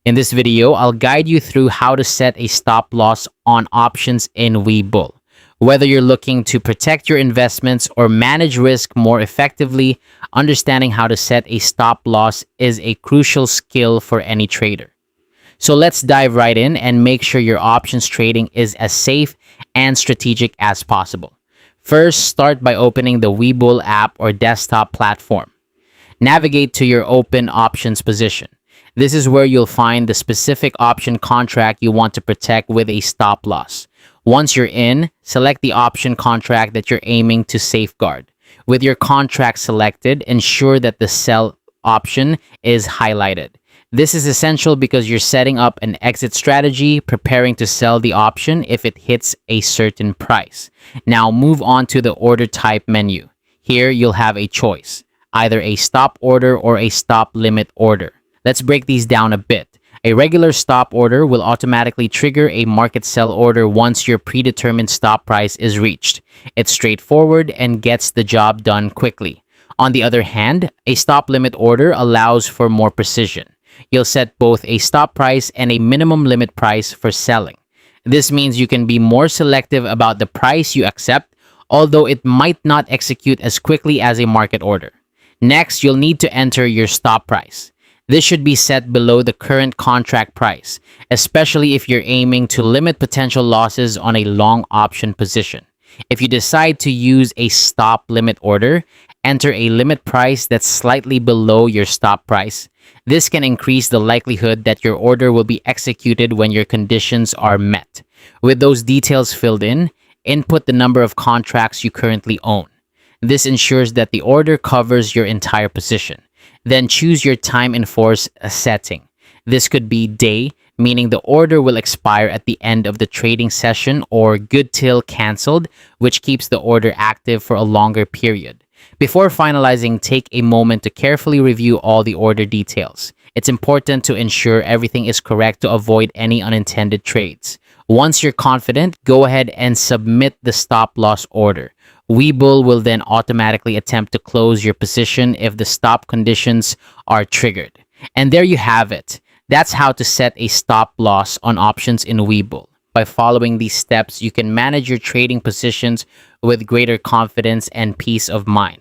In this video, I'll guide you through how to set a stop loss on options in Webull. Whether you're looking to protect your investments or manage risk more effectively, understanding how to set a stop loss is a crucial skill for any trader. So let's dive right in and make sure your options trading is as safe and strategic as possible. First, start by opening the Webull app or desktop platform. Navigate to your open options position. This is where you'll find the specific option contract you want to protect with a stop loss. Once you're in, select the option contract that you're aiming to safeguard. With your contract selected, ensure that the sell option is highlighted. This is essential because you're setting up an exit strategy, preparing to sell the option if it hits a certain price. Now move on to the order type menu. Here you'll have a choice, either a stop order or a stop limit order. Let's break these down a bit. A regular stop order will automatically trigger a market sell order once your predetermined stop price is reached. It's straightforward and gets the job done quickly. On the other hand, a stop limit order allows for more precision. You'll set both a stop price and a minimum limit price for selling. This means you can be more selective about the price you accept, although it might not execute as quickly as a market order. Next, you'll need to enter your stop price. This should be set below the current contract price, especially if you're aiming to limit potential losses on a long option position. If you decide to use a stop limit order, enter a limit price that's slightly below your stop price. This can increase the likelihood that your order will be executed when your conditions are met. With those details filled in, input the number of contracts you currently own. This ensures that the order covers your entire position. Then choose your time in force setting. This could be day, meaning the order will expire at the end of the trading session, or good till canceled, which keeps the order active for a longer period. Before finalizing, take a moment to carefully review all the order details. It's important to ensure everything is correct to avoid any unintended trades. Once you're confident, go ahead and submit the stop loss order. Webull will then automatically attempt to close your position if the stop conditions are triggered. And there you have it. That's how to set a stop loss on options in Webull. By following these steps, you can manage your trading positions with greater confidence and peace of mind.